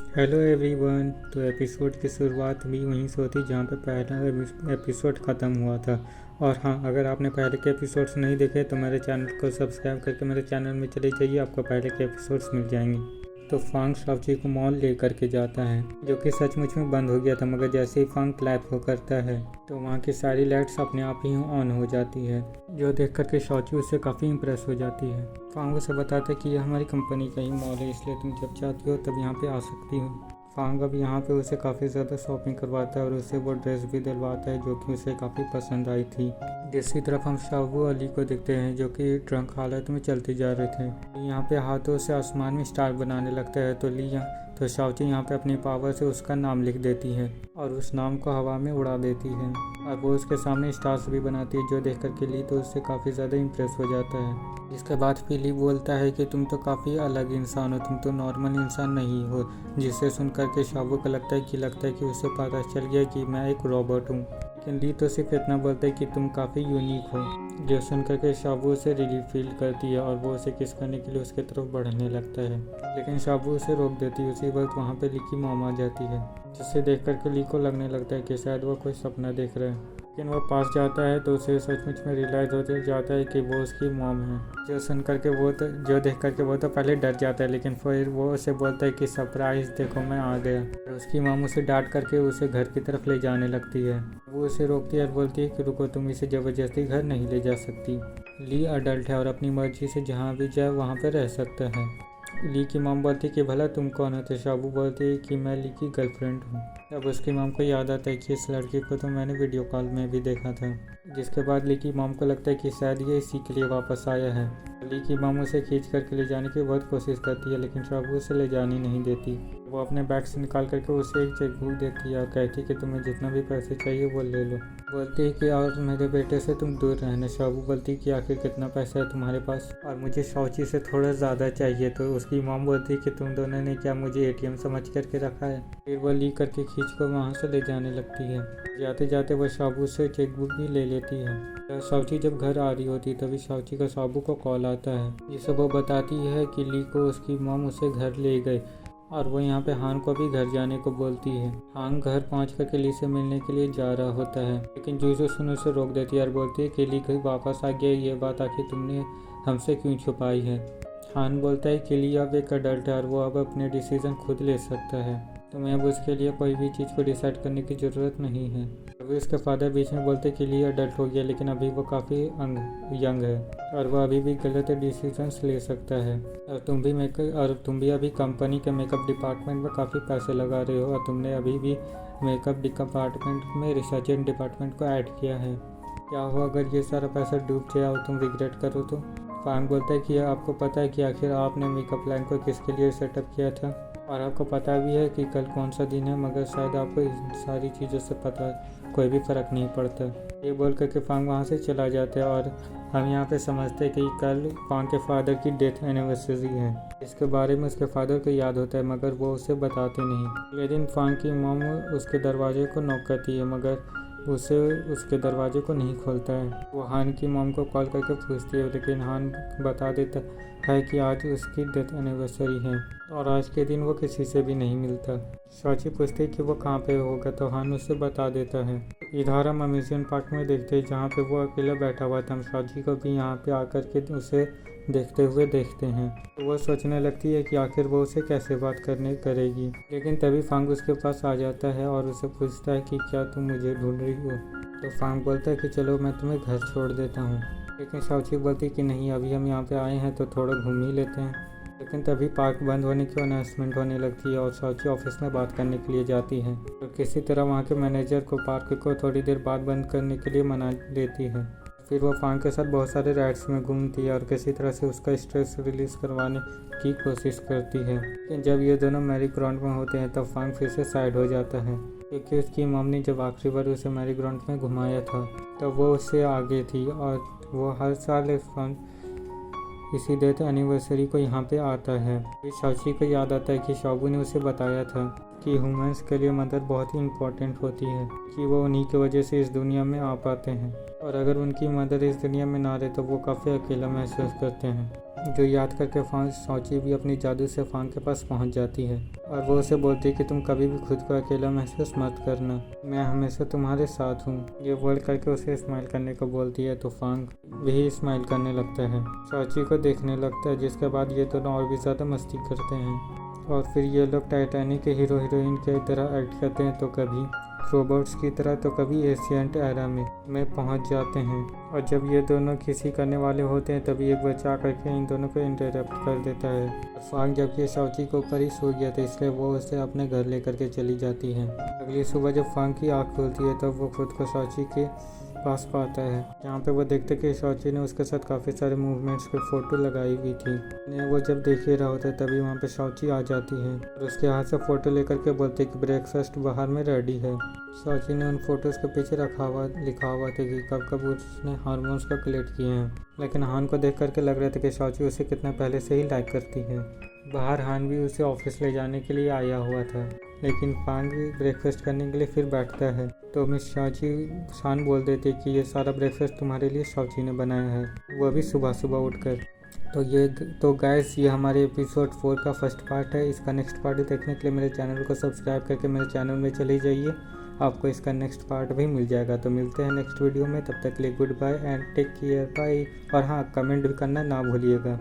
Hello everyone. तो episode की शुरुआत भी वहीं से होती जहाँ पे पहला एपिसोड ख़त्म हुआ था। और हाँ, अगर आपने पहले के एपिसोड्स नहीं देखे तो मेरे चैनल को सब्सक्राइब करके मेरे चैनल में चले जाइए, आपको पहले के एपिसोड्स मिल जाएंगे। तो फांग शाओची को मॉल लेकर के जाता है, जो कि सचमुच में बंद हो गया था, मगर जैसे ही फांग क्लैप हो करता है तो वहाँ की सारी लाइट्स अपने आप ही ऑन हो जाती है, जो देख कर के शाओची उससे काफ़ी इम्प्रेस हो जाती है। फांग उसे बताता है कि यह हमारी कंपनी का ही मॉल है, इसलिए तुम जब चाहती हो तब यहाँ पे आ सकती हो। फांग अब यहाँ पे उसे काफ़ी ज़्यादा शॉपिंग करवाता है और उसे वो ड्रेस भी दिलवाता है जो कि उसे काफ़ी पसंद आई थी। दूसरी तरफ हम शाबू अली को देखते हैं, जो कि ड्रंक हालत में चलते जा रहे थे। यहाँ पे हाथों से आसमान में स्टार बनाने लगता है तो शाओची यहाँ पे अपनी पावर से उसका नाम लिख देती है और उस नाम को हवा में उड़ा देती है और वो उसके सामने स्टार्स भी बनाती है, जो देख कर के ली तो उससे काफ़ी ज़्यादा इम्प्रेस हो जाता है। इसके बाद फिली बोलता है कि तुम तो काफ़ी अलग इंसान हो, तुम तो नॉर्मल इंसान नहीं हो, जिसे सुनकर के शाबू को लगता है कि उसे पता चल गया कि मैं एक रॉबोट हूँ। लेकिन ली तो सिर्फ इतना बोलता है कि तुम काफ़ी यूनिक हो, जो सुनकर के शाबू उसे रिलीफ फील करती है और वो उसे किस करने के लिए उसके तरफ बढ़ने लगता है। लेकिन शाबू उसे रोक देती है। उसी वक्त वहाँ पे ली की मॉम आ जाती है, जिसे देख कर के ली को लगने लगता है कि शायद वो कोई सपना देख रहा है। लेकिन वो पास जाता है तो उसे सचमुच में रियलाइज़ हो जाता है कि वो उसकी मॉम है, जो देख कर के वो तो पहले डर जाता है, लेकिन फिर वो उसे बोलता है कि सरप्राइज़ देखो मैं आ गया। और उसकी मॉम उसे डांट करके उसे घर की तरफ ले जाने लगती है। वो उसे रोकती है और बोलती है कि रुको, तुम इसे ज़बरदस्ती घर नहीं ले जा सकती। ली अडल्ट है और अपनी मर्जी से जहाँ भी जाए वहाँ पर रह सकता है। ली की मॉम बोलती है कि भला तुम कौन हो? तो शाबू बोलती है कि मैं ली की गर्लफ्रेंड हूँ। अब उसकी मॉम को याद आता है कि इस लड़की को तो मैंने वीडियो कॉल में भी देखा था। जिसके बाद ली की मॉम को लगता है कि शायद ये इसी के लिए वापस आया है। ली की मॉम उसे खींच करके ले जाने की बहुत कोशिश करती है, लेकिन शाबू उसे ले जाने नहीं देती। वो अपने बैग से निकाल करके उसे एक चेकबुक देती है और कहती है कि तुम्हें जितना भी पैसे चाहिए वो ले लो। बोलती है कि और मेरे बेटे से तुम दूर रहना। शाबू बोलती है कि आखिर कितना पैसा है तुम्हारे पास? और मुझे शाओची से थोड़ा ज़्यादा चाहिए। तो उसकी मॉम बोलती है कि तुम दोनों ने क्या मुझे एटीएम समझ करके रखा है? फिर वो ली करके खींच कर वहाँ से ले जाने लगती है। जाते जाते वह शाबू से चेकबुक भी ले लेती है। शाओची जब घर आ रही होती तभी शाओची का शाबू को कॉल आता है, जिसे वो बताती है कि ली को उसकी मॉम उसे घर ले गए और वो यहाँ पे हान को भी घर जाने को बोलती है। हान घर पहुँच कर ली से मिलने के लिए जा रहा होता है, लेकिन जूजो सुन उसे रोक देती है और बोलती है कि ली घर वापस आ गया, ये बात आखिर तुमने हमसे क्यों छुपाई है? हान बोलता है कि ली अब एक अडल्ट है और वो अब अपने डिसीजन खुद ले सकता है, तुम्हें अब उसके लिए कोई भी चीज़ को डिसाइड करने की ज़रूरत नहीं है। अभी उसके फादर बीच में बोलते कि ली अडल्ट हो गया, लेकिन अभी वो काफ़ी यंग है और वह अभी भी गलत डिसीजंस ले सकता है। और तुम भी अभी कंपनी के मेकअप डिपार्टमेंट में काफ़ी पैसे लगा रहे हो और तुमने अभी भी मेकअप डिपार्टमेंट में रिसर्च डिपार्टमेंट को ऐड किया है। क्या हो अगर ये सारा पैसा डूब जाए और तुम रिग्रेट करो तो? फांग बोलता है कि आपको पता है कि आखिर आपने मेकअप लाइन को किसके लिए सेटअप किया था और आपको पता भी है कि कल कौन सा दिन है, मगर शायद आपको इन सारी चीज़ों से पता कोई भी फ़र्क नहीं पड़ता। ये बोल करके फांग वहाँ से चला जाता है और हम यहाँ पे समझते हैं कि कल फांग के फादर की डेथ एनिवर्सरी है। इसके बारे में उसके फादर को याद होता है, मगर वो उसे बताते नहीं। अगले दिन फांग की मॉम उसके दरवाजे को नॉक करती है, मगर उसे उसके दरवाजे को नहीं खोलता है। वो हान की मॉम को कॉल करके पूछती है, लेकिन हान बता देता है कि आज उसकी डेथ एनिवर्सरी है और आज के दिन वो किसी से भी नहीं मिलता। शाओची पूछती है कि वो कहाँ पे होगा, तो हान उसे बता देता है। इधर हम अम्यूज़मेंट पार्क में देखते हैं, जहाँ पे वो अकेला बैठा हुआ था। हम शाओची को भी यहाँ पे आकर के उसे देखते हुए देखते हैं। तो वो सोचने लगती है कि आखिर वो उसे कैसे बात करेगी। लेकिन तभी फांग उसके पास आ जाता है और उसे पूछता है कि क्या तुम मुझे ढूंढ रही हो? तो फांग बोलता है कि चलो मैं तुम्हें घर छोड़ देता हूँ। लेकिन शाओची बोलती है कि नहीं, अभी हम यहाँ पे आए हैं तो थोड़ा घूम ही लेते हैं। लेकिन तभी पार्क बंद होने की अनाउंसमेंट होने लगती है और शाओची ऑफिस में बात करने के लिए जाती है। तो किसी तरह वहाँ के मैनेजर को पार्क को थोड़ी देर बाद बंद करने के लिए मना देती है। फिर वो फांग के साथ बहुत सारे राइड्स में घूमती है और किसी तरह से उसका स्ट्रेस रिलीज करवाने की कोशिश करती है। लेकिन जब ये दोनों मैरी ग्राउंड में होते हैं तब फांग फिर से साइड हो जाता है, क्योंकि उसकी मॉम ने जब आखिरी बार उसे मैरी ग्राउंड में घुमाया था तब वो उससे आगे थी और वो हर साल इसी डेथ एनिवर्सरी को यहाँ पे आता है। फिर शाओची को याद आता है कि शाबू ने उसे बताया था कि ह्यूमंस के लिए मदर बहुत ही इम्पोर्टेंट होती है, कि वो उन्हीं की वजह से इस दुनिया में आ पाते हैं और अगर उनकी मदर इस दुनिया में ना रहे तो वो काफ़ी अकेला महसूस करते हैं। जो याद करके शौची भी अपनी जादू से फांग के पास पहुंच जाती है और वो उसे बोलती है कि तुम कभी भी खुद को अकेला महसूस मत करना, मैं हमेशा तुम्हारे साथ हूँ। ये बोल करके उसे स्माइल करने को बोलती है तो फांग भी स्माइल करने लगता है, शौची को देखने लगता है, जिसके बाद ये दोनों और भी ज़्यादा मस्ती करते हैं। और फिर ये लोग टाइटैनिक के हीरो हीरोइन की तरह एक्ट करते हैं, तो कभी रोबोट्स की तरह तो कभी एशियंट एरा में पहुंच जाते हैं। और जब ये दोनों किसी करने वाले होते हैं तभी एक बच्चा आकर के इन दोनों को इंटरप्ट कर देता है। फांग जबकि शौची के ऊपर ही सो गया था, इसलिए वो उसे अपने घर लेकर के चली जाती है। अगली सुबह जब फांग की आँख खुलती है तब वो खुद को शौची के पास पाता है, जहाँ पे वो देखते कि शौची ने उसके साथ काफ़ी सारे मूवमेंट्स पे फ़ोटो लगाई हुई थी। वो जब देख ही रहा होता है तभी वहाँ पे शौची आ जाती है और उसके हाथ से फ़ोटो लेकर के बोलते कि ब्रेकफास्ट बाहर में रेडी है। शौची ने उन फोटोज़ के पीछे लिखा हुआ था कि कब कब उसने हार्मोन्स को कलेक्ट किए हैं, लेकिन हान को देख करके लग रहा था कि शौची उसे कितना पहले से ही लाइक करती है। बाहर हान भी उसे ऑफिस ले जाने के लिए आया हुआ था, लेकिन फांग भी ब्रेकफास्ट करने के लिए फिर बैठता है तो मिस शान बोल देती कि ये सारा ब्रेकफास्ट तुम्हारे लिए शौची ने बनाया है, वो भी सुबह सुबह उठकर। तो गाइस ये हमारे एपिसोड 4 का फर्स्ट पार्ट है। इसका नेक्स्ट पार्ट देखने के लिए मेरे चैनल को सब्सक्राइब करके मेरे चैनल में चले जाइए, आपको इसका नेक्स्ट पार्ट भी मिल जाएगा। तो मिलते हैं नेक्स्ट वीडियो में, तब तक के लिए good bye and take care, bye. और हाँ, कमेंट भी करना ना भूलिएगा।